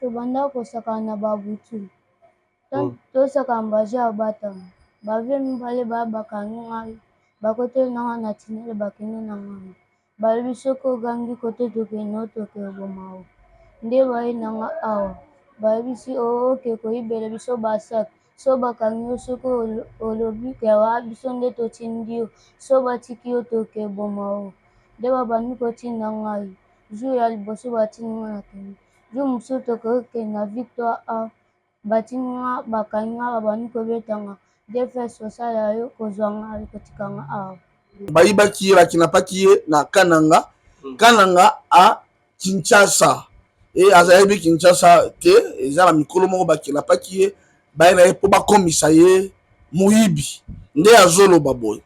tobanda kosaka na babutu tosaka mbaje ya batama bavie mibale baya bakangi ngai bakoteli nanga na tinele bakende na ngai balobi soki ogangi kote tokende otokeboma o nde baye nanga awa bayebisi oke koyibela biso basaki so bakangi yo soki olobi kewa biso nde totindi yo so batiki yo tokeboma o nde babandi kotinda ngai jour ya liboso batindi nga na kende jour mosusu tokokende na victoire a batindi nga bakangi nga babandi kobetanga defense osala yo kozwa nga kotika nga awa bayibaki ye bakinapaki ye na kananga a Kinshasa azayebi Kinshasa te eza na mikolo moko bakinapaki ye baye na ye mpo bakomisa ye moyibi nde azoloba boye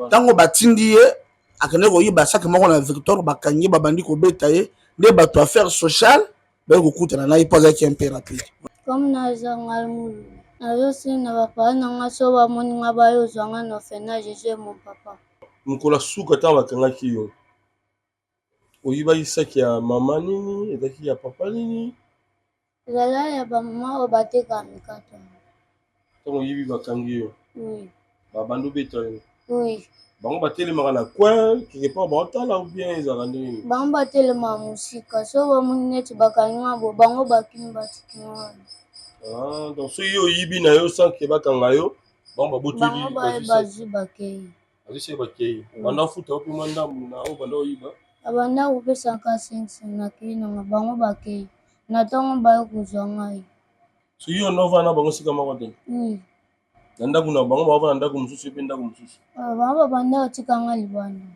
ntango batindi ye akende koyiba saki moko na victoire bakangi ye babandi kobeta ye nde bato affaire sociale baye kokutana na ye mpo azalaki impératrice comme naza ngai mulu nazosina bapaa na nga so bamoni nga baye ozwa nga na orphelinage je mon papa mokolo suka ntango bakangaki yo oyibaki saki ya mama nini ezalaki ya papa nini ezala ya bamama oyo batekaka mikato ntango oyibi bakangi yo babandi obeta yo bango batelemaka na coin quelque part baotala ou bien ezalaka ndenge bango batelemaka mosika so bamoni neti bakangi nga bo bango bakimi batiki nga donc soki yo oyibi na yo sanke bakanga yo bango baboteli bazwi bakei azwi bakei banda ofuta ope mwa ndambu na oyo banda oyiba abanda kopesaka 500 na kei nanga bango bakei na ntango baye kozwa ngai soki yo novana bango sika moko te na ndako na bango baova na ndako mosusu epe ndako mosusu bango babanda kotika nga libanda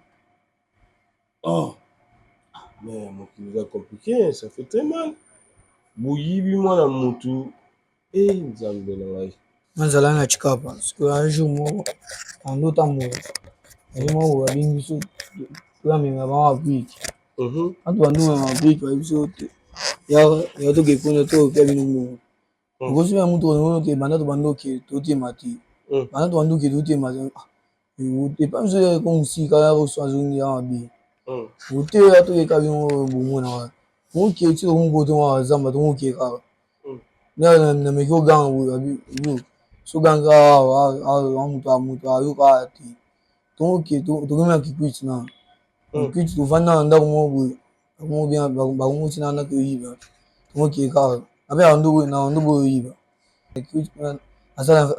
mais mokili eza compliqué ça fait très mal boyibi mwana motu nzambe na ngai nazala na Chikapa sikoyo un jour moko andotambola ali moko babengi biso toyamema bango babrike anto bandumema babrike bayebi biso te ya tokepona tokopia bino mbongo okosi ya mutu oke banda tobanda oke totema te banda tobanda oke totema te epa biso yako mosika yakoso azongi ya mabe oteya tokeka bino bomona moke ti tokomboto mwa zamba tomoke kaka na meki oganga boyo so ganga mutu ayoka te tomoke tokemela kikwiti na kikwiti tovanda na ndako moko boye bakomoti na ndako oyiba tomoke kaka ape na bando boyo oyiba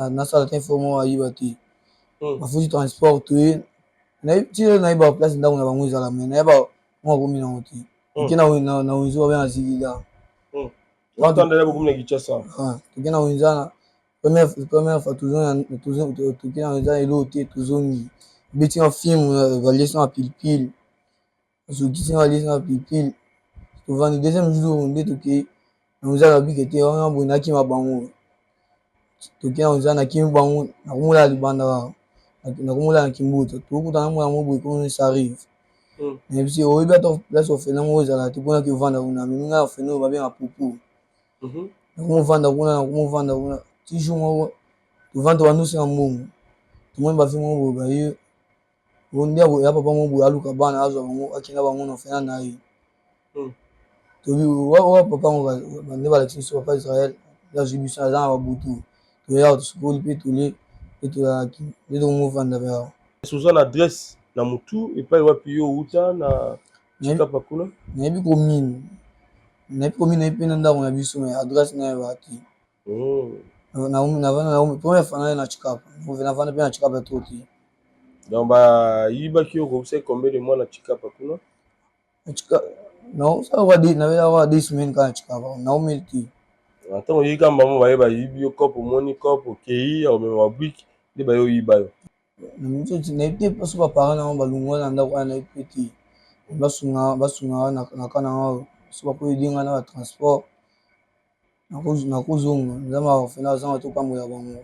nasala te fo moko ayiba te bafuti transport toye tilo nayeba place ndako na bango ezala me nayeba moko akomi nango te oke na wenzo babe na zilila toke na wenza première fois toke na wenza elo te tozongi beti na film valesi na pilipili azokisi na valesi na pilipili tovandi deuxième jour nde toke na wenza na bike te wana boye nakima bango toke na wenza nakimi bango nakomola libanda nakomola na kimbuta tokutana mwana mo boye komo ça arrive nayebisi oyebi ata place orphelin moko ezala te mpona ke ovanda kuna meminga ya orphelin oyo babenga popo nakomovanda kuna ti jour moko tovanda tobandosinga mbongo tomoni bafi moko boye baye nde ya papa moko boye aluka bana azwa bango akenda bango na orphelin na ye tobi wa papa moko nde balakisi biso papa Israel azwi biso aza na babutu toyaka tosukoli mpe tole mpe tolalaki nde tokomovanda mpe awa oza na adresse na motu epai wapi yo outa na Chikapa kuna nayebi komine nayebi na ndako na biso me adresse nayeba te première fois naye na Chikapa navanda mpe na Chikapa to te donc bayibaki yo kobisa combien de mois na Chikapa kuna nawa 2 semaines kaka na Chikapa naomeli te ntango oyi kamba mo baye bayibi yo kope omoni kope okei omema babwiki nde baye oyiba yo nayebi te mposo baparent nango balongwa na ndako wana nayebi pe te basunga na kana ngo so bapo edinga na batransport nakozonga nzambe aorphelin azanga topambola bango.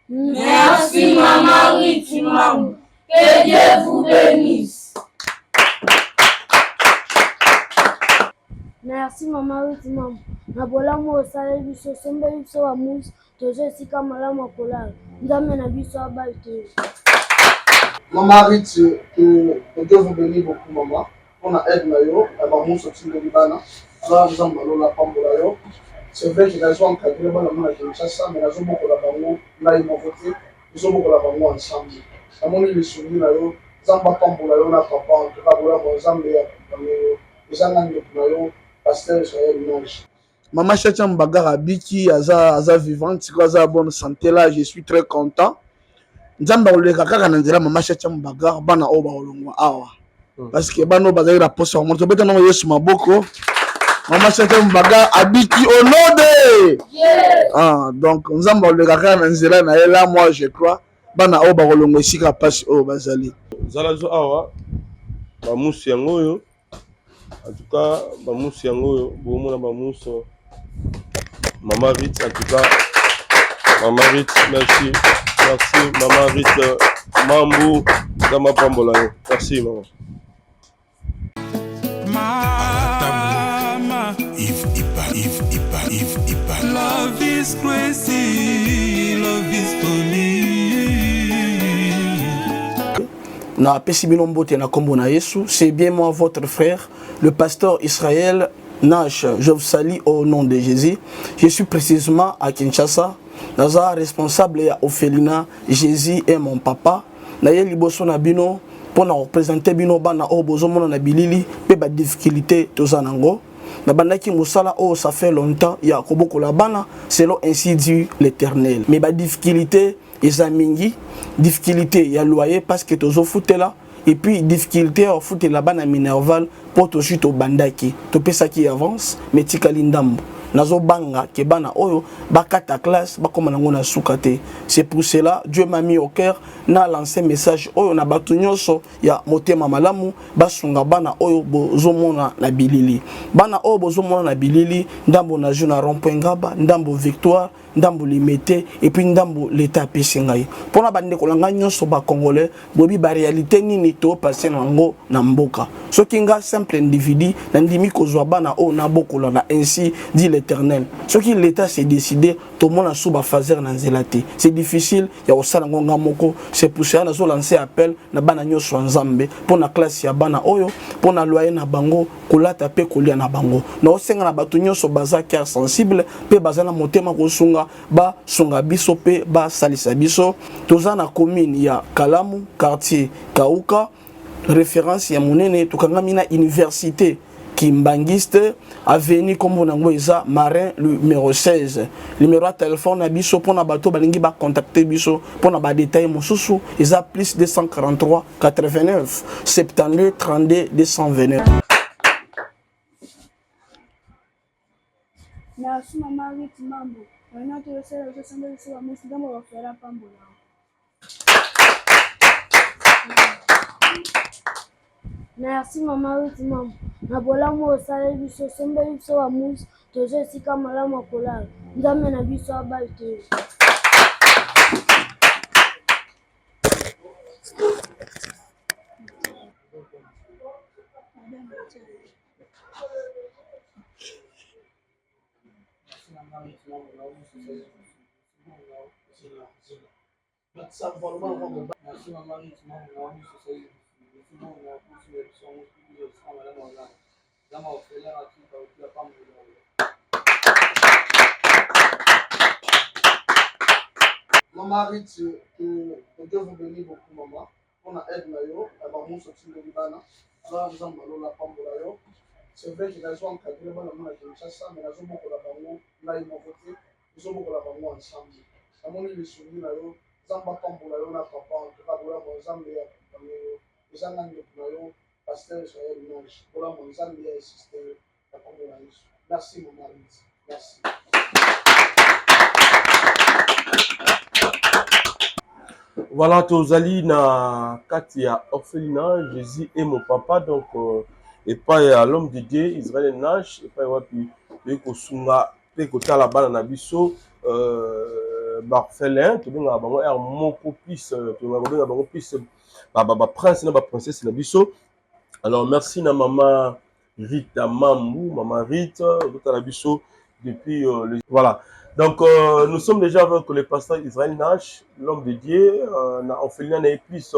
Merci maman Ritimam, que Dieu vous bénisse. Merci maman Ritimam, na bolamu osala biso sombe biso bamusi tozo esika malamu akolala nzambe na biso abali te. Maman Rit, que Dieu vous bénisse beaucoup, maman. On a aide Nayo, elle va mousse aussi de Libana. C'est vrai que les gens encadrés dans la Kinshasa, mais les gens beaucoup la bango, là ils m'ont voté, ils ont beaucoup la bango ensemble. À mon avis, les souvenirs là, Zamba Pambola, on a papa, en tout cas, voilà, mon Zambé, les gens n'ont pas pasteur Israël Nage. Maman Chacham Bagara Biki, Aza vivante, Aza bonne santé là, je suis très content. Nzamba oleka kaka na nzela Maman Chacham Bagara, bana oba olongwa awa. Parce que bano bazali la poste en monte, beta na Yesu maboko. Maman Chacham Bagara Abiki au nom de ah, donc Nzamba oleka kaka na nzela na là, moi je crois, bana oba olongwa sika passe o bazali. Zalazo awa, bamusi yango yo. En tout cas, bamusi yango yo, bomona bamusi. Maman Rit, en tout cas, Maman Rit, merci. Merci, Maman Rit, Mambo, Dama Pambola. Merci, maman. Mama, if love is crazy, love is funny. Na Pessimino Mbote na Kombo na Yesu, c'est bien moi votre frère, le pasteur Israël Nash. Je vous salue au nom de Jésus. Je suis précisément à Kinshasa. Naza responsable ya Ophelina, Jésus est mon papa. Naye liboso na bino pour na représenter bino bana o bozomona na bilili pe ba difficulté tozanango. Na bandaki musala o ça fait longtemps ya koboko la bana selon ainsi dit l'Éternel. Mais ba difficulté ezamingi, difficulté ya loyer parce que tozo foutela et puis difficulté à foutre la bana minerval pour to chute au bandaki. To pesa qui avance mais tikali ndambo. Nazo banga ke bana oyo bakata classe bakoma nango na sukate. C'est pour cela Dieu m'a mis au cœur na lancé message oyo na batu nyonso ya motema malamu basunga bana oyo bozomona na bilili. Bana oyo bozomona na bilili ndambo na jeu na rond-point Ngaba, ndambo Victoire, ndambo Limete et puis ndambo l'état pesingai. Pona bande kolanga nyonso ba congolais bobi ba réalité nini to passer nango na mboka. Soki nga simple individu na ndimi kozwa bana oyo na bokola na ainsi dit l'Éternel. Ce qui l'État s'est décidé, tout le monde a souba fazer na zelate. C'est difficile, il y a aussi ngonga moko. C'est pour ça que nous lancé appel na bana nyoso nzambe pour na classe ya bana oyo, pour na loyer na bango, kolata pe kolia na bango. Na osenga na batu nyoso baza cœur sensible, pe baza na motema kosunga ba sunga biso pe ba salisa biso. Toza na commune ya Kalamu, quartier Kauka, référence ya monene tukangami na université Kimbangiste, avenue comme Eza, Marin, numéro 16. Numéro de téléphone, Abiso, pour na bateau, balingi ba contacter Biso, pour na ba détail, Moussousou, Eza plus 243 89 72 32 229. Merci maman Rit Mambo. Maintenant tu le sais, je sens que c'est la musique de mon frère à Pambola. Merci maman Rit Mambo. Nabola mo osala biso sembe biso wa musi tozo esika malamu akolala nzambe na biso abali te. Maman Rit, que Dieu vous bénisse beaucoup, maman. On a aide là-yo, elle va nous sortir de Libana. Là, nous avons la Pambola. C'est vrai que les gens encadrés dans la Kinshasa, mais les gens beaucoup la bango, là ils m'ont voté, ils ont beaucoup la bango ensemble. À mon avis, les souvenirs là-yo, Zamba Pambola, on a papa, en tout cas, voilà, mon Zambé, les gens n'ont pas pasteur Israël Nage. Voilà, mon Zambé a assisté à Pambola. Merci, maman Rit. Merci. Voilà, Tozali na Katia Orphelinat, Jésus est mon papa, donc et pas à l'homme de Dieu, Israël Nash, et pas wapi, et Kosunga, et Kota la bana na biso, Barphelin, tu bien à mon copis, tu vas revenir à mon copis, prince, na princesse na biso. Alors merci na maman Rita Mamou, maman Rita, la biso depuis voilà. Donc, nous sommes déjà avec le pasteur Israël Nash, l'homme de Dieu. On fait l'un et plus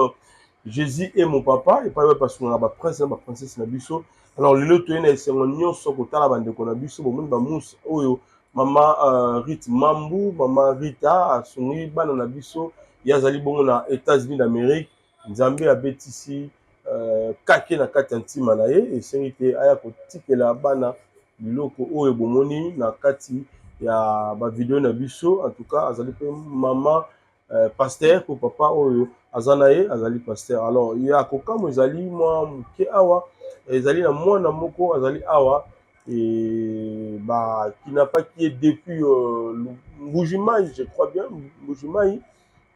Jésus est mon papa et pas parce qu'on a ba prince na ba princesse na biso. Alors le loto ena esengo nyonso kotala bande ko na biso bomoni ba mus oyo mama Rita Mambu, mama Rita asuni bana na biso yazali bongo na États-Unis d'Amérique. Nzambe abetisi kake na kati ntima na ye esengi te aya kotikela bana biloko oyo bomoni na kati ya ba video na biso. En tout cas azali pe mama pasteur pour papa oyo azanaye azali pasteur. Alors il y a kokamo ezali moi muke awa ezali na mwana moko azali awa et bah qui n'a pas qui est depuis Mbujimai, je crois bien Mbujimai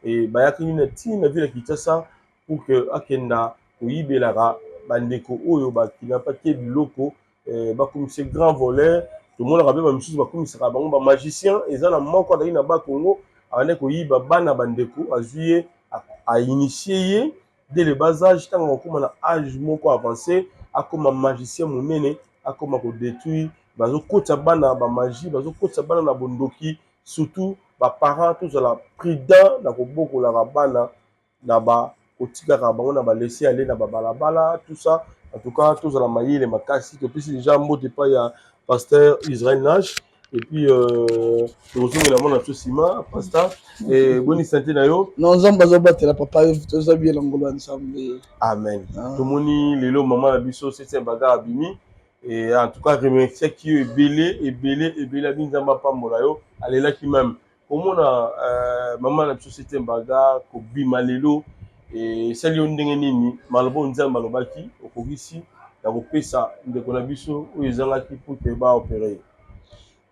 et bah yakini na ti na ville Kinshasa pour que akenda oyibelara bandeko oyo ba qui n'a pas qui est biloko ba comme c'est grand voleur tout le monde rappelle ba misusu ba comme sera bango ba magicien ezana moko azali na ba Congo ane koyiba bana bandeko azuye a initié dès le bas âge tant qu'on na âge moko avancé a comme magicien monene a comme ko détruire bazo kota bana ba magie bazo kota bana na bondoki surtout ba parents tous à la prudent na ko boko la bana na ba kotika ka bango na ba laisser aller na ba balabala tout ça en tout cas tous à la maïle makasi to puis déjà mot pas ya pasteur Israël Nash. Et puis, nous avons un ciment, pasteur, et bonne santé d'ailleurs. Non, nous avons battu la papa, nous avons bien l'angolo ensemble. Amen. Tout le monde, les lots, maman, la biso, c'est un bagarre abimi. Et en tout cas, remercier qui est belé, la vie n'a pas molayo. Allez là qui même. Comme on a, maman, la biso, c'est un bagarre, ko bima lelo. Et celle on dengenini, malbo nzal malobaki, au kogisi, la repesa, de konabiso, où ils ont qui pour te ba opérer.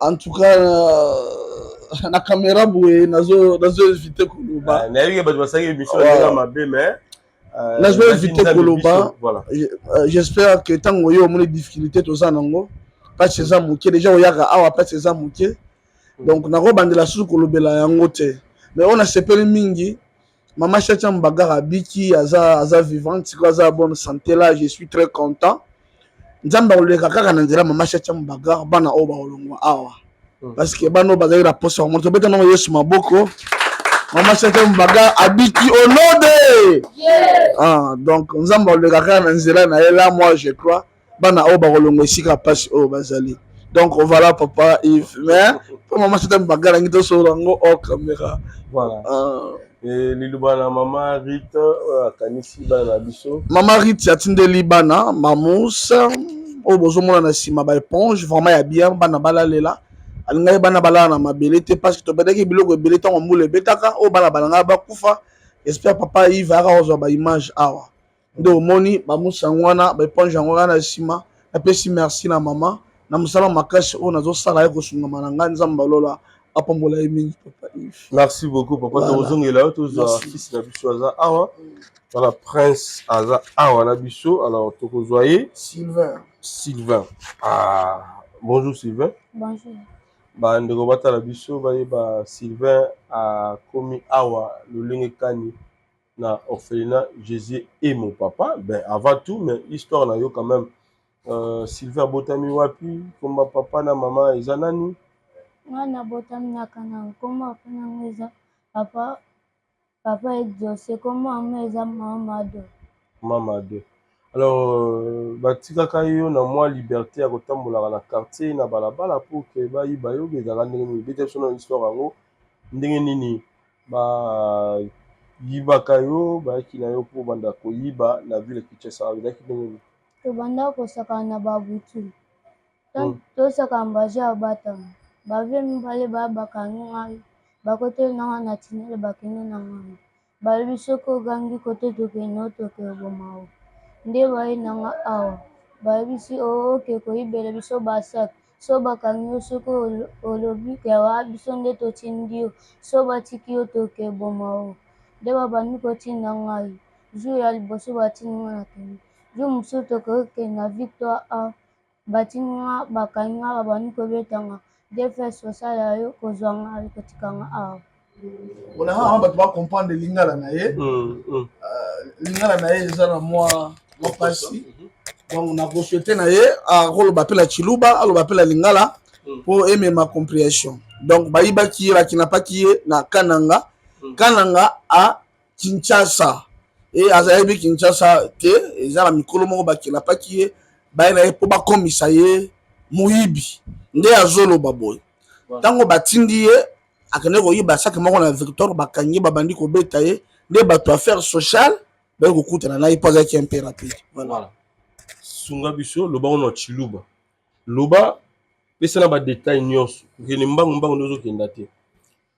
En tout cas, la caméra bouée, nazo éviter Koloba. Nazo éviter Koloba. J'espère que tant que vous avez des difficultés, tout ça nango, pas chez Zamouké déjà au yaga awa pas chez Zamouké. Donc na roba de la sous Kolobela yangote. Mais on a sepelé mingi. Maman Chacha Mbagara Biki aza vivante, aza bonne santé là, je suis très content. Nzamba oleka kaka na nzela mama Chacha Mbagara bana oba olongwa awa. Parce que bano bazali la poste on monte beta na Yesu maboko. Mama Chacha Mbagara abiki au nom de ah donc nzamba oleka kaka na nzela na ela moi je crois bana oba olongwa sika passe o bazali. Donc voilà papa Yves mais pour Mama Chacha Mbagara ngito so rango au caméra. Voilà. Et Lilubana Mama Rita kanisi bana biso. Mama Rita atindeli bana mamous o bozomona na sima ba éponge vraiment ya bien bana balalela alinga bana balala na mabele te parce que to bedaki biloko ebele tango mbula ebetaka o bana balanga bakufa. J'espère papa Yves aka ozwa ba image awa nde omoni mamous ngwana ba éponge ngwana na sima apesi merci na mama na musala makasi o nazosala ye kosunga mananga nzamba lola. Merci beaucoup, papa. Voilà. Fils Nabiso Awa. Voilà, prince Aza Awa Nabiso. Alors, Tokozoye. Sylvain. Ah, bonjour Sylvain. Bonjour. Bah, Ndegobata Nabiso, bah, Sylvain a commis Awa, le Lengekani, na orphelinat Jésus et mon papa. Ben, avant tout, mais histoire na yo quand même. Sylvain Botami Wapi, comme ma papa na maman et Zanani. Mwana botami na kana koma apana mweza papa Jose koma ameza mama do. Alors batika kayo na moi liberté ya kotambola na quartier na balabala pour que ba yiba yo bezala ndenge bete sono histoire ngo ndenge nini ba yiba kayo ba kina yo pour banda ko yiba na ville Kinshasa avec ndenge to banda ko saka na babutu to saka mbaje abata bavye mbale bakanunga bakote na na tinele bakene na ngana balibisoko gangi kote tokeno tokebomao nde bayi nanga awa balibisi oke koyibele biso basak so bakangi soko olobi kewa biso nde totindio so batiki yo tokebomao nde babandi kotinda ngai jour ya liboso batinga na kene jour mosusu tokoke na victoire a batinga bakangi nga babandi kobetanga defense sociale yo kozwanga kotikanga awa. On a bato ba comprendre lingala na ye. Lingala na ye eza na moi pasi. Donc on a souhaité na ye a rolo bapela chiluba, alo bapela lingala pour aimer ma compréhension. Donc bayiba ki la kina pa ki na Kananga. Kananga à Kinshasa. et azali Kinshasa te eza na mikolo moko bakelapaki ye bayina ye mpo bakomisa ye moyibi nde azoloba boye ntango batindi ye akende koyiba saki moko na Victor bakangi ye babandi kobeta ye nde bato affaire sociale baye kokutana na ye mpo azalaki mpe rapide voilà sunga biso loba ono chiluba loba pesa na badetail nyonso okende mbangu nde ozokenda te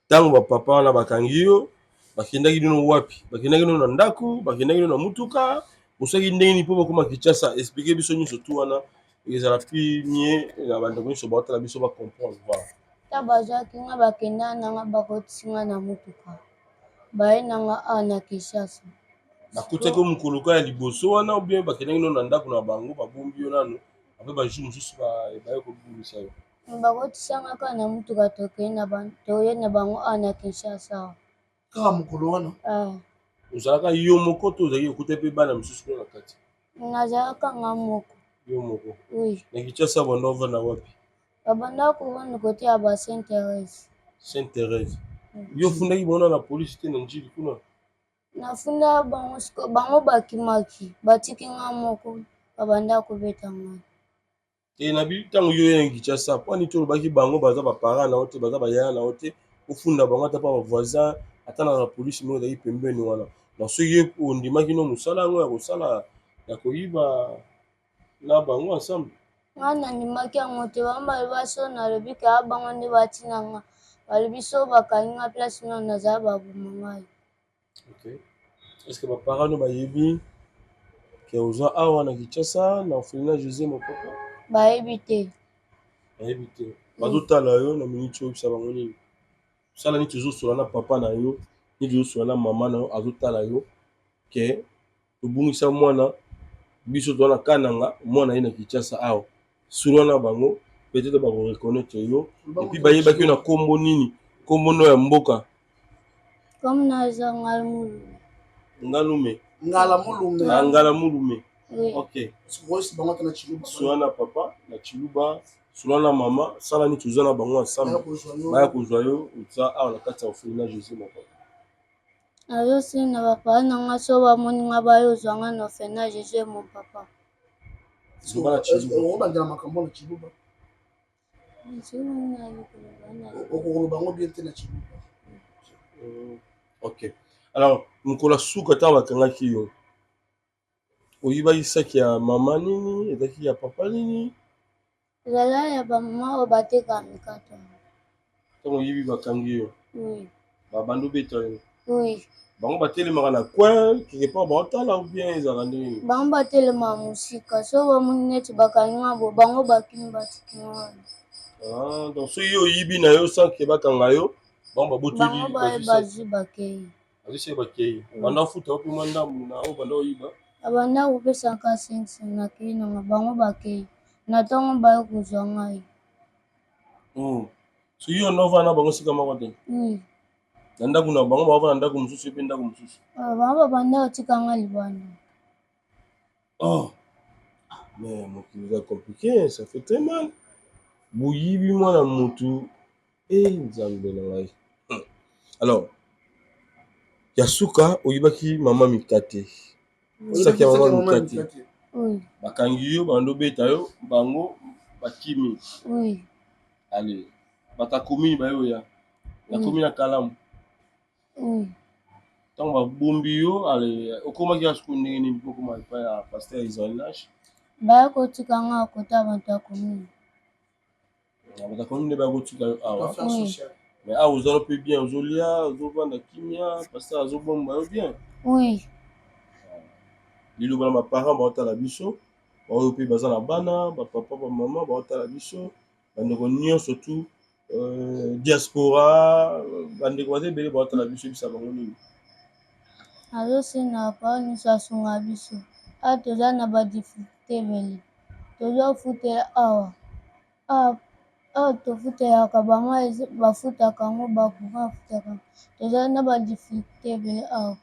ntango bapapa wana bakangi yo bakendaki nino wapi bakendaki nino na ndako bakendaki nino na mutuka osaki ndenge nini mpo bakoma Kinshasa explike biso nyonso tu wana ezala pi mie na bandeko nyonso baotala biso bacomprendre voilà ta bazwaki nga bakenda nanga bakotisi nga na mutuka baye nanga awa na Kinshasa bakutaki mokolo ya liboso wana ou bien bakendaki nino na ndako na bango babombi yo nano ape bajour mosusu baye kobungisa yo bakotisanga kaka na mutuka toye na bango awa na Kinshasa kaka mokolo wana ozalaka yo moko to ozalaki okuta mpe bana mosusu kuna na kati nazalaka nga moko yo moko oui na Kinshasa banda ovanda wapi babanda kovanda kote ya ba Saint Thérèse Saint Thérèse yo ofundaki bona na polisi te na njili kuna nafunda bango bakimaki batiki nga moko babanda kobeta ngai te na ntango yo ya Kinshasa mpo ani to olobaki bango baza baparent na yo te baza bayaya na yo te ofunda bango ata mpa bavoisin ata na polisi moko ezalaki pembeni wana na soki ondimaki no mosala yango ya kosala ya koyiba na bango ensemble nga nandimaki yango te bango baloba so nalobi kaya bango nde batina nga balobi so bakangi nga place no nazala baboma ngai est-ce que baparent no bayebi ke oza awa na Kinshasa na orphelinat José Mopapa bayebi te bayebi te bazotala yo na miniti oyo bisa bango nini osala nini tozosola na papa na yo nini tozosola na mama na yo azotala yo ke tobungisa mwana biso toza na kananga mwana ye na Kinshasa awa solo na bango peut-être bakoreconnaitre yo epuis bayebaki yo na nkombo nini nkombo no ya mboka comme naza ngalume ngala mulume ok sola na papa na Chiluba sola na mama sala nini toza na bango ensemble baya kozwa yo oza awa na kati ya orphelinat José Mopapa nazosina bapara na nga so bamoni nga bayo ozwa nga na orphelinat José Mopapa okobandela makambo na Chiluba okoloba bango bien te na Chiluba ok alors mokolo suka ntango bakangaki yo oyibaki saki ya mama nini ezalaki ya papa nini ezala ya bamama oyo batekaka mikato ntango oyibi bakangi yo babando beta yo bango batelemaka na coin quelque part baotala ou bien ezalaka ndenge bango batelemaka mosika so bamoni neti bakangi nga bo bango bakimi batiki nga donc soki yo oyibi na yo sanke bakanga yo bango babotoli bazwi bakei azwisi bakei banda ofuta ope mwa ndambu na oyo banda oyiba abanda kopesaka 500 na kei nanga bango bakei na ntango baye kozwa ngai soki yo nova na bango sika moko te na ndako na bango baova na ndako mosusu epe ndako mosusu bango babanda kotika nga libanda mais mokili eza compliqué ça fait très mal boyibi mwana motu nzambe na ngai alors ya suka oyibaki mama mikate saki ya mama mikate bakangi yo bando beta yo bango bakimi ale batakomi bayoya nakomi na kalamu ntango babombi yo ale okomaki ya suku ndenge nini mpo okoma epai ya paster Isaïe baya kotika nga kota bato akomi batakomi nde baya kotika yo awa mais awa ozala mpe bien ozolia ozovanda kimia paster azobomba yo bien liloba na baparent baotala biso baoyo mpe baza na bana bapapa bamama baotala biso bandeko nyonso tu diaspora bandeko baza ebele baotala biso bisa bango nini azosina bapara nyonso asunga biso awa toza na badifikulte ebele tozofutela awa tofutelaka bama bafutaka yango bakuva afutaka toza na badifikulte ebele awa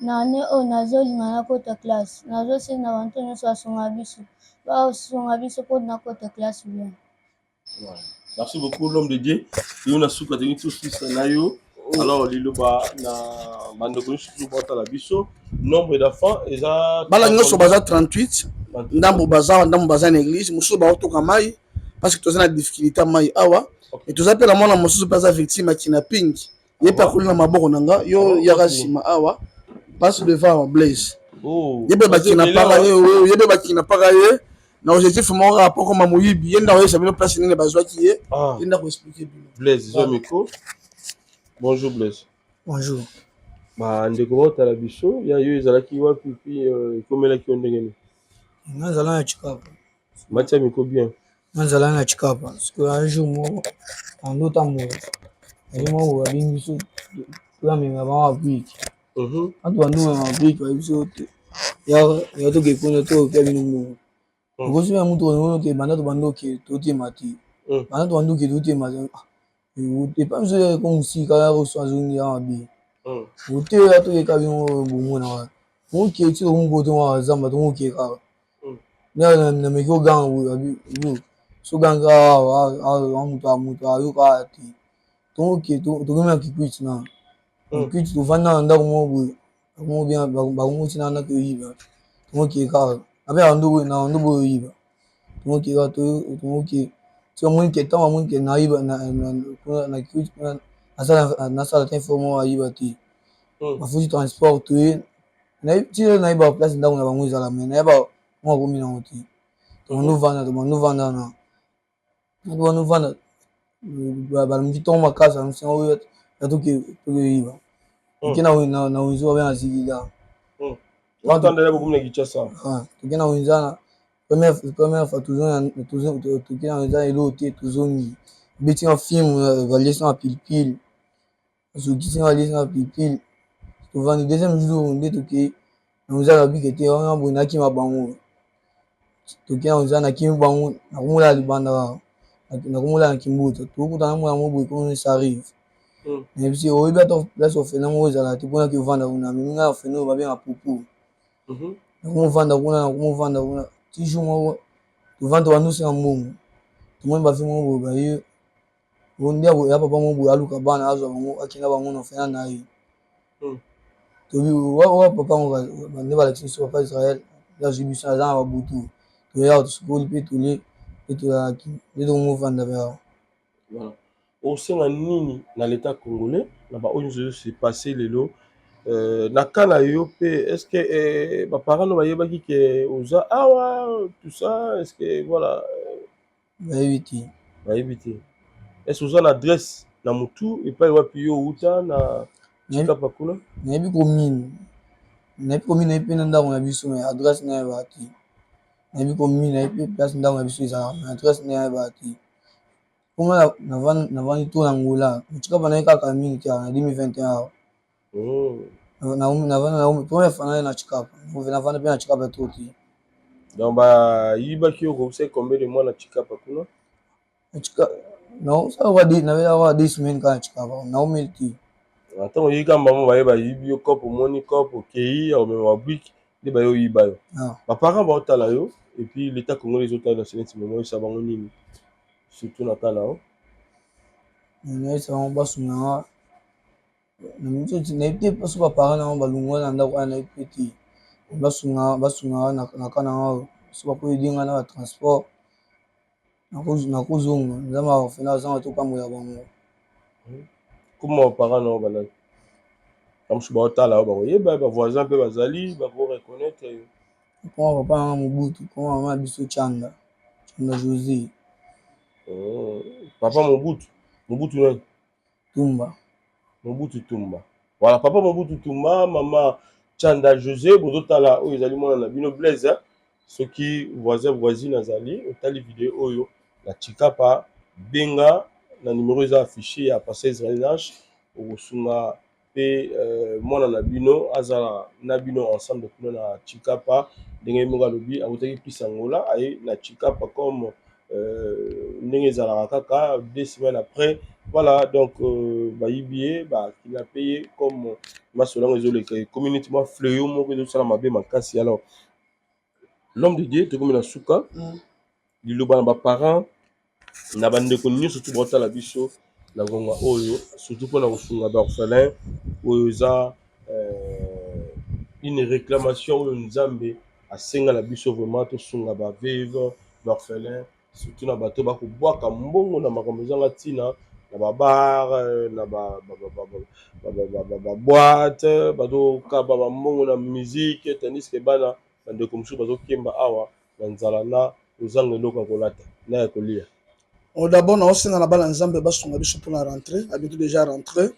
na ane oyo nazolinga nakota classe nazosina banto nyonso basunga biso basunga biso mpo nakota classe bien merci beaucoup l'homme de Dieu yo na suka tolingi tosilisa na yo Alors liloba na bandeko nyonso botala biso nombre d'enfants eza bala nyonso baza 38 ndambo baza na église mosusu baotoka mai parce que toza na difficulté ya mai awa et toza mpe na mwana mosusu mpe aza victime ya kidnapping ye mpe akoli na maboko na nga yo yaka nsima awa passe devant Blaise ye mpe bakinapaka ye na objectif moko rapport koma moyibi ye ndako oyesa bino place nini bazwaki ye ye ndako expliqué bino Blaise zo micro. Bonjour Blaise. Bonjour. Bah ndeko botala biso ya yo ezalaki wapi puis ekomelaki yo ndenge nini? Nazala na Chikapa. Matia micro bien. Nazala na Chikapa parce que un jour moi en d'autres mots et moi on va bien biso là mais avant brique. Quand on nous en brique va biso ya to ke kono to ke bino. Ko so mu to no ke bana to bando ke to ti mati. Bana to bando ke to ti mati. Et pas besoin comme si quand on soit zone ya bi. Wote ya to ke ka bino bo na. Mo ke ti o ngo to wa zamba to mo ke ka. Na me go gang wo so ganga mutu ayuka ati toke tokoma kikwiti na kikwiti tovanda ndako mo bien bamuti na ndako yiba toke ka abe ando bo yiba toke ka toke so mo ke tama mo ke na yiba na kikwiti na sala ten formo yiba ti bafuti transport to na ti na yiba place ndako na bango ezala mais na yiba mo ko mina oti to no vanda na Nous vendre balombiton makasa msango yatoke yiba kina na wizo bana zigida Watandele bokumna kichasa tukina winzana première fois tukina winzana ilo te tuzongi biti en film valison à pilpil zogisi valison à pilpil to vendre deuxième jour nde toke na winzana bikete on bonaki mabango tukina winzana kimi bango na kumula libanda nakumula na kimbuta tukutana mwana mobo ikono ça arrive mais si o iba to place of na mo ezala te pona ke vanda una minga of no ba bien a popo na vanda una ti jour mo to vanda wa nusa mbongo to mo ba fi mo ba ye o ndia bo ya papa mo bo aluka bana azo mo akina ba ngono fena na yi to bi wa papa mo ba ne ba la so papa Israël la jibisa za ba butu to ya to school pe to le et tout là qui les deux mouvements d'abord voilà au sein nini na l'état congolais na ba onzo se passer lelo na kana yo pe est-ce que ba parents no ba yebaki ke oza awa tout ça est-ce que voilà ba éviter est-ce que oza na adresse na mutu et pas wapi yo uta na Chikapa kuna na bi commune na pe na ndako na biso mais adresse na ba ti na bi commune na pe place ndako na biso eza adresse na ba ti kuma na vani to na ngola Chikapa na kaka mingi ti na 2021 na première fois na Chikapa na vani pe na Chikapa to ti donc ba yibaki yo ko c'est combien de mois na Chikapa kuna Chikapa non ça va dire na va 10 semaines quand Chikapa na o milti attends yika mbamo ba yeba yibi yo kopo moni kopo kei au même wabik de ba yo yiba yo ba parents ba otala yo et puis l'état congolais les autres dans ce moment ça bango nini surtout na kana o na ça on ba suna na mito ti na ite paso ba parents na ba lungo na ndako na ipeti ba suna na kana so ba ko idinga na transport na kozonga nzama fena za to pambo ya bango comment parents na ba na comme je ba otala ba yeba ba voisins pe bazali ba ko reconnaître comment papa na Mobutu comment maman biso Chanda José papa Mobutu na Mobutu Tumba voilà papa Mobutu Tumba maman Chanda José bozotala oyo ezali mwana na bino Blaise ceux qui voisins nazali otali vidéo oyo na Chikapa benga na numéro eza affiché ya passer Israël Nash osunga pe mwana na bino azala na bino ensemble kuna na Chikapa ndenge moko lobi abotaki pisa ngola aye na Chikapa comme ndenge ezalaka kaka 2 semaines après voilà donc bayibiye ba qu'il a payé comme masolango ezoleka community ma fleuyo moko ezosala mabe makasi alors l'homme de Dieu tokomi na suka liloba na ba parents na bandeko nyonso tu botala biso na ngonga oyo surtout pour la kosunga orphelin oyo za une réclamation oyo Nzambe asenga la biso vraiment to sunga ba veuve orphelin surtout na bato ba ko bwaka mbongo na makambo zanga tina na ba bar na ba boîte bato ka ba mbongo na musique tandis que bana bande comme ça bato kemba awa na nzala na uzanga loka kolata na ya kolia. D'abord na osenga na bala Nzambe basunga biso pour la rentrée, habitude déjà rentrée.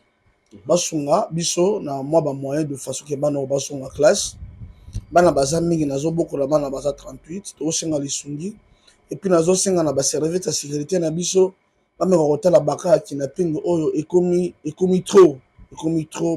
Basunga biso na moi ba moyen de façon que bana basunga classe. Bana baza mingi nazo bokola bana baza 38 to osenga lisungi et puis nazo senga na ba service de sécurité na biso ba me rotala baka kidnapping oyo ekomi trop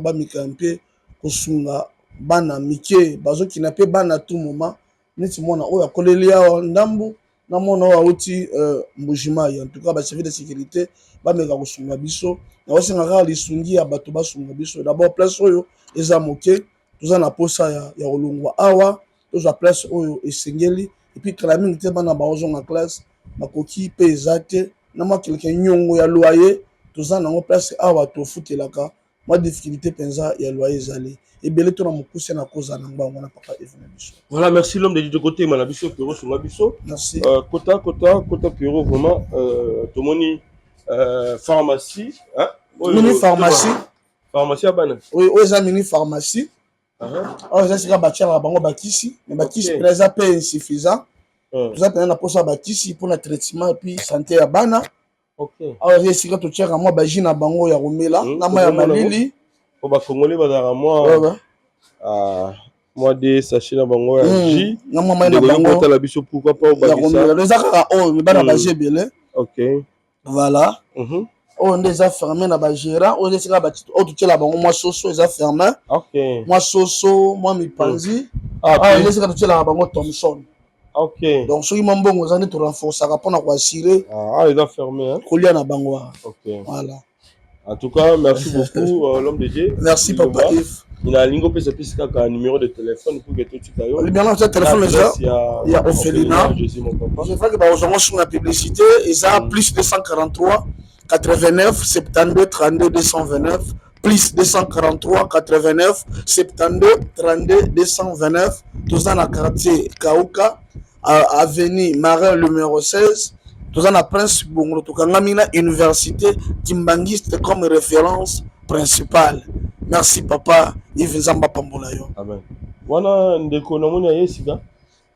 ba mikampe kosunga bana mike bazo kidnapper bana tout moment neti mona oyo akolelia ndambu na mona oyo auti mbujima en tout cas ba service de sécurité ba me kosunga biso na osenga ka lisungi ya bato basunga biso d'abord place oyo eza moke toza na posa ya olongwa awa toza place oyo esengeli et puis kala mingi te bana baozo na classe bakoki pe ezate na mwa quelqu'un nyongo ya loyer toza nango place awa tofutelaka mwa difficulté penza ya loyer ezali ebele to na mokuse na koza na bango na papa evena biso. Voilà, merci l'homme de côté Manabiso Piro sur Mabiso. Merci. Kota Piro vraiment tomoni pharmacie hein? Mini pharmacie. Pharmacie à Bana. Oui, oza mini pharmacie. Alors ça c'est batia la bango bakisi, mais bakisi presa pe insuffisant. Tout ça pendant posa bakisi pour le traitement et puis santé ya bana. OK. Alors j'ai sika to tchera moi baji na bango ya romela, na ma ya malili. Ko ba congolais bazara moi. Moi des sachets na bango ya J. Na moi na bango la biso pourquoi pas au bakisa. Les akara oh bana baje belé. OK. Voilà. On les a fermés na ba gérant, on les a bâti au tout la bango moi soso les a fermés. OK. Moi soso, moi mi panzi. On les a tout la bango Thomson. OK. Donc ceux qui m'ont bon aux années to renforcer pour na assurer. Ils ont fermé hein. Colia na bango. OK. Voilà. En tout cas, merci beaucoup l'homme de Dieu. Merci papa Yves. Il a un lingo peut s'appuyer sur un numéro de téléphone pour que tu ailles. Le numéro de téléphone déjà. Il y a Ophelina. Je crois que bah aux sur la publicité, ils ont plus 243 89 72 32 229 plus 243 89 72 32 229 tout ça dans le quartier Kauka avenue Marin numéro 16 tout ça dans Prince Bongolo tout kangamina université Kimbangiste comme référence principale. Merci papa Yves Nzamba Pambolayo. Amen. Wana ndeko na moni yesika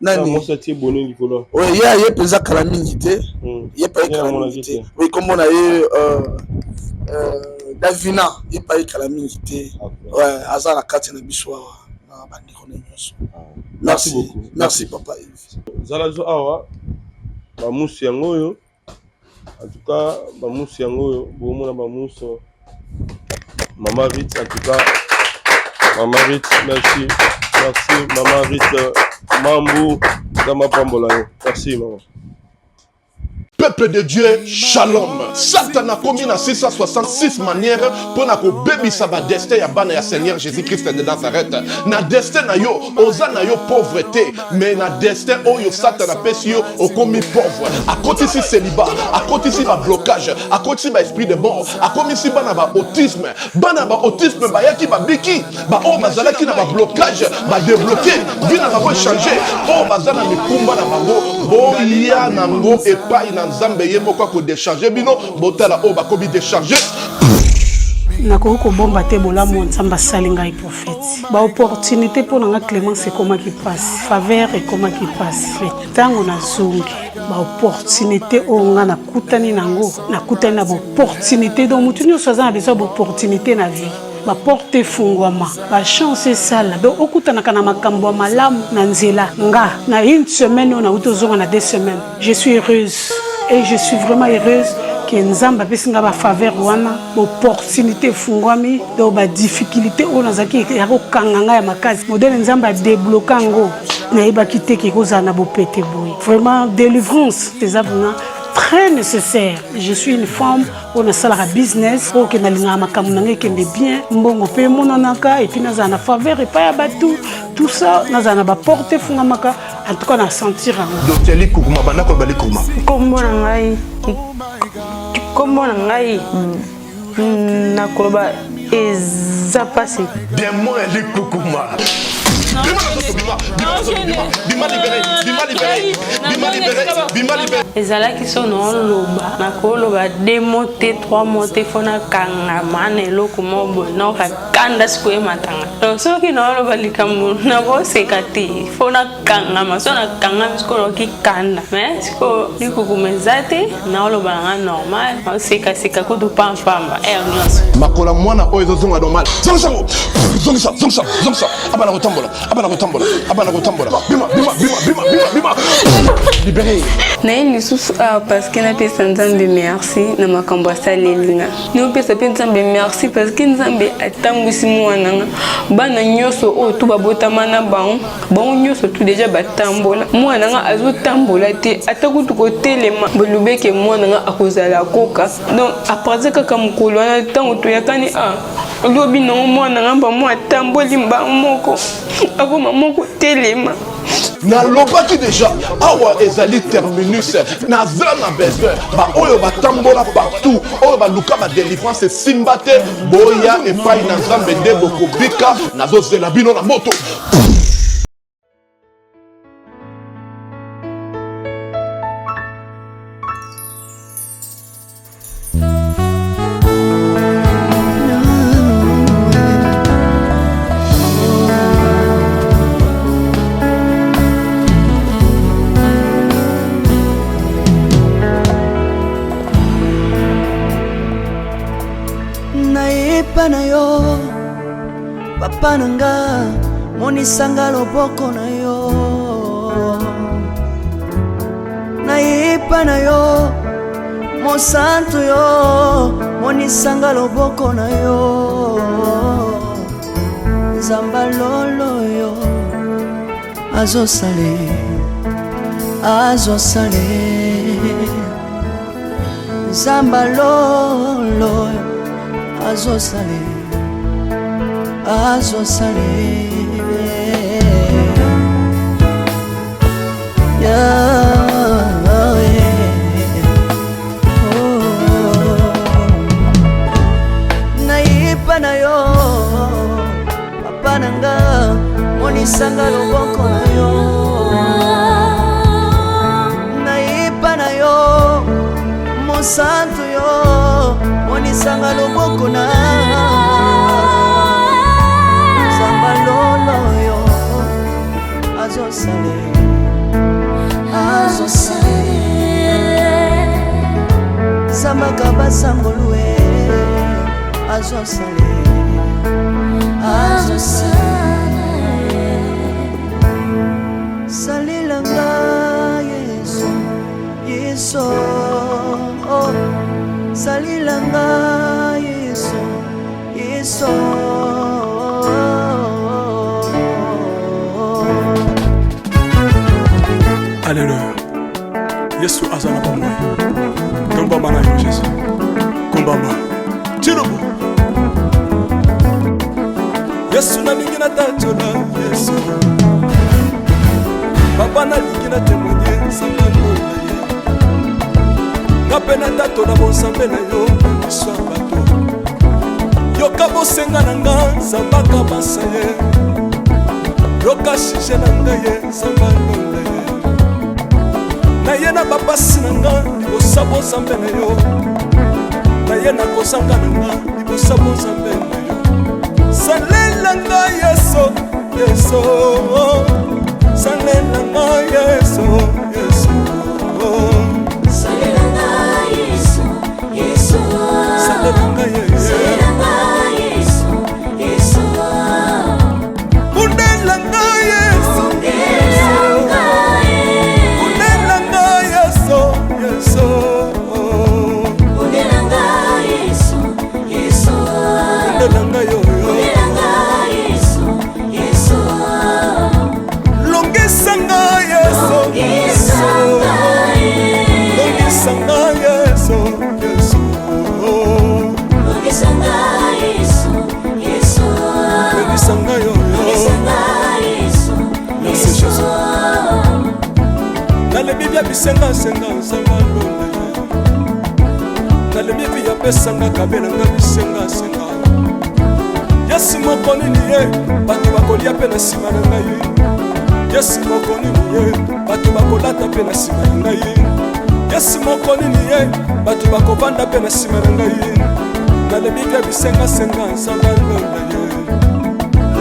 nani mo sati bono likolo. Oui, il y a penza kala mingi te. Il y a pas kala mingi te. Oui, comme on a eu Davina, il y a pas kala mingi te. Ouais, azala kati na biswa na bandiko na nyoso. Merci beaucoup. Merci papa Yves. Zalazo awa ba musi yango yo. En tout cas, ba musi yango yo, bo mona ba muso. Maman Rite, en tout cas, Maman Rite, merci. Merci, Maman Rite, Mambo, Dama Pambolayo. Merci, maman. Peuple de Dieu, shalom. Satan a commis dans 666 manières pour na ko baby sa ba destin ya bana ya Seigneur Jésus-Christ de Nazareth. Na destin na yo, oza na yo pauvreté, mais na destin oyo Satan a pesi yo o commis pauvre. A côté si célibat, à côté si ba blocage, à côté si ba esprit de mort, à côté si bana ba autisme ba yaki ba biki, ba o bazala ki na ba blocage, ba débloquer, vina ba changer, o bazala mikumba na bango, bo ya nango epai na Nzambe ye moko ko décharger bino botala o bakobi décharger nakoko kobomba te bolamu Nzambe asali ngai prophète ba opportunité pour nga Clémence ekoma ki passe faveur ekoma ki passe tango na zungi ba opportunité o nga nakutani nango nakutani na opportunité donc mutu nyonso aza na besoin ba opportunité na vie ba porte fungwama ba chance sala donc okutanaka na makambo malamu na nzela nga na une semaine on a utozonga na 2 semaines je suis heureuse et je suis vraiment heureuse que Nzamba pesinga ba faveur wana opportunité fungwami donc ba difficulté on azaki ya ko kanganga ya makazi modèle Nzamba débloquer ngo na iba kiteke koza na bopete boy vraiment délivrance des avena très nécessaire. Je suis une femme, on a ça la business, on a linga makamuna qui est bien, mbongo pe monanaka et puis na za na faveur et pas batou tout ça na za na ba porter fungamaka en tout cas na sentir. Docteur Likuma bana ko bali kuma. Comme ngai Comment on a eu na koloba eza passé. Bien moi elle est coucouma. ezalaki so na oloba nakoloba 2 mots te 3 mots te fona kangama na eloko moko boye na okakanda sikoye matanga donc soki na oloba likambo nakoseka te fona kangama so nakangami sikoyo nakokikanda mais sikoyo likukuma eza te na oloba nanga normal naosekaseka kutu pampamba nyonso makola mwana oyo ezozonga normal zongisa abana kotambola bima libéré na lisusu parce que napesa nzambe merci na makambo asalelinga niopesa mpe nzambe merci parce que nzambe atambwisi mwana nga bana nyonso oyo tu babotama na bango nyonso tu deja batambola mwana nga azotambola te ata kutu kotelema bolobeke mwana nga akozala koka donc apartir kaka mokolo wana ntango toyakani lobi nango mwana nga bamo atamboli mbango moko akoma moko telema nalobaki déjà awa ezali terminus naza na besoin baoyo batambola partout oyo baluka badelivrance esimba te boya epai na nzambe nde bokobika nazozela bino na moto. na yo papa nanga monisanga loboko na yo nayepa na yo mosantu yo monisanga loboko na yo nzamba lolo yo azosale nzamba lolo azosale nayipa na yo papa nanga monisanga loboko na yo nayipa na yo mosantu yo monisanga loboko na nzamba lolo yo azosale zambaka basangolue azosale salilanga yesu salilanga yesu Alléluia. Yesu azana pamoja. Komba mana yo Yesu. Komba ma. Tirobo. Yesu na lingina tatola Yesu. Papa na lingina témoigner sangalo na ye. Ngapena tatola bonsambe na yo swabato. Yoka bosenga nanga zambaka basaye. Yoka shishe nanga ye sambalo na ye. Na ye na babasi nanga libosabo zambe na yo. Na ye na kozanga nanga libosabo zambe na yo. Salela nga Yesu, Yesu. Salela nga Yesu, Yesu. Salela nga Yesu, Yesu. Salela nga Yesu, Yesu. Undela nga Yesu, Undela nga Yesu, Yesu. Undela nga Yesu, Yesu. Undela nga yo. Longisanga Yesu, Yesu. Longisanga Yesu, Yesu. Longisanga Yesu, Yesu. Longisanga yo. Longisanga Yesu, Merci Jésus. Dans le Bible bisenga senga sanga lole. Dans le apesanga kabelanga bisengasenga Yesu moko nini ye bato bakolia mpe na nsima na ngai Yesu moko nini ye bato bakolata mpe na nsima na ngai Yesu moko nini ye bato bakovanda mpe na nsima na ngai nalebika bisengasenga nzambe alonda ye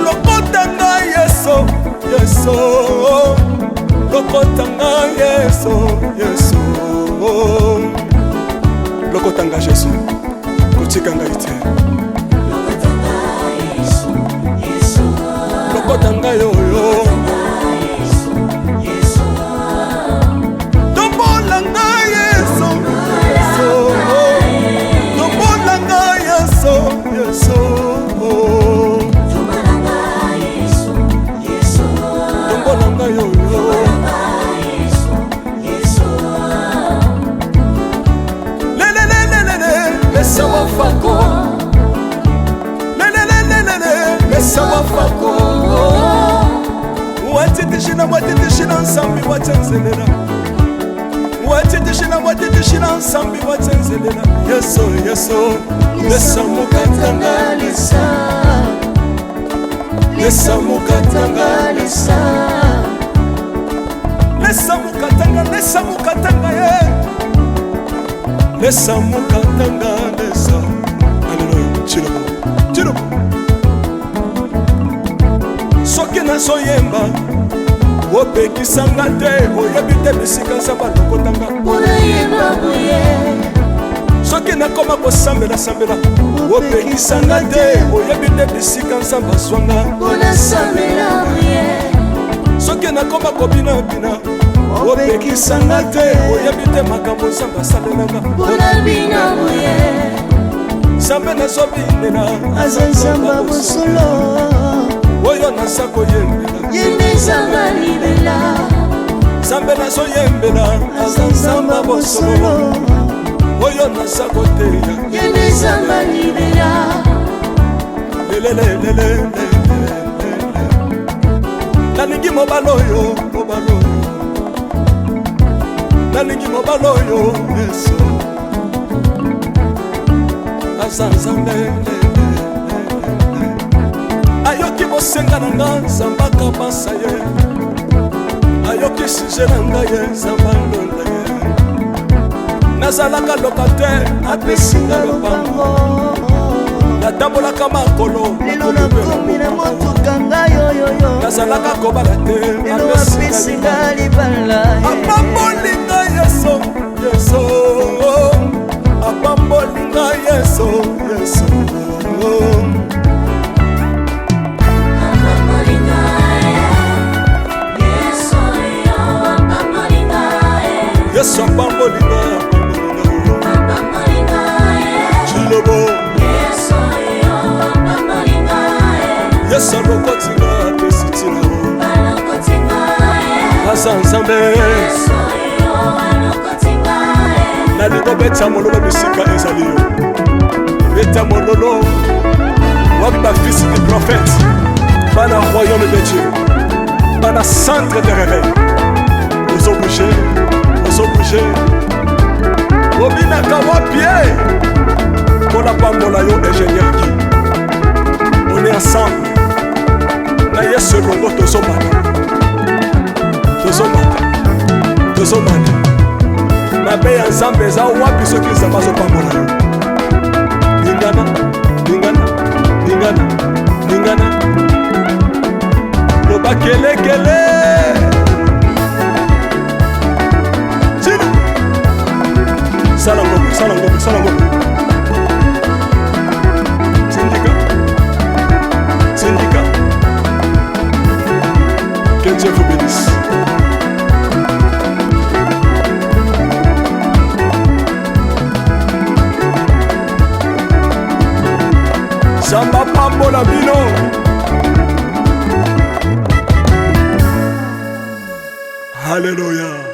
lokota ngai Yesu Yesu lokota ngai Yesu Yesu lokota ngai Yesu kotika ngai te lokota ngai oyo tombola ngai Yesu tombola ngai Yesu Yesu tombola ngai oyo Lesa wafako Lesa wafako Watitishina watitishina nsambi watenzelela Watitishina watitishina nsambi watenzelela Yeso Yeso Lesa mukatanga lesa Lesa mukatanga lesa Lesa mukatanga ye Lesa mukatanga lesa Alleluia Chilobo Chilobo Soki nazoyemba opekisanga te oyebi te bisika nzambe alokotanga unayemba buye soki nakoma kosambela opekisanga te oyebi te bisika nzambe azwanga unasambela buye soki nakoma kobinabina opekisanga te oyebi te makambo nzambe asalelanga unabina buye nzambe nazobinela aza nzambe bosolo oyo naza koyembela yende nzambe libela nzambe nazoyembela aza nzambe bosolo oyo naza koteya yende nzambe libela lelelelele nalingi mobala oyo nalingi mobala oyo Yesu aza nzambe ayoki bosenga na nga nzambe akabasa ye ayoki suje na ngai ye nzambe alonda ye nazalaka lokatere apesinga lopango natambolaka makolo lelo nakomi na motuka ngai oyoyo nazalaka kobala te lelo apesinga libala apambolinga Yesu Yesu apambolinga Yesu Yesu Yesu apambolinga Chilobo Yesu alokotinga apesitina aza nzambe nalingo beta mololo bisika ezali yo beta mololo wabi bafisi du prophète bana royaume de Dieu bana centre de réveil ozo bouger obinaka wapie mpona pambola yo ingénieur ki on est ensemble na Yesu elongo tozomata mabe ya nzambe eza wapi soki nzambe azopambola yo lingana loba kelekele sala ngombe Syndicat que Dieu vous bénisse. Samba pambola bino Alléluia.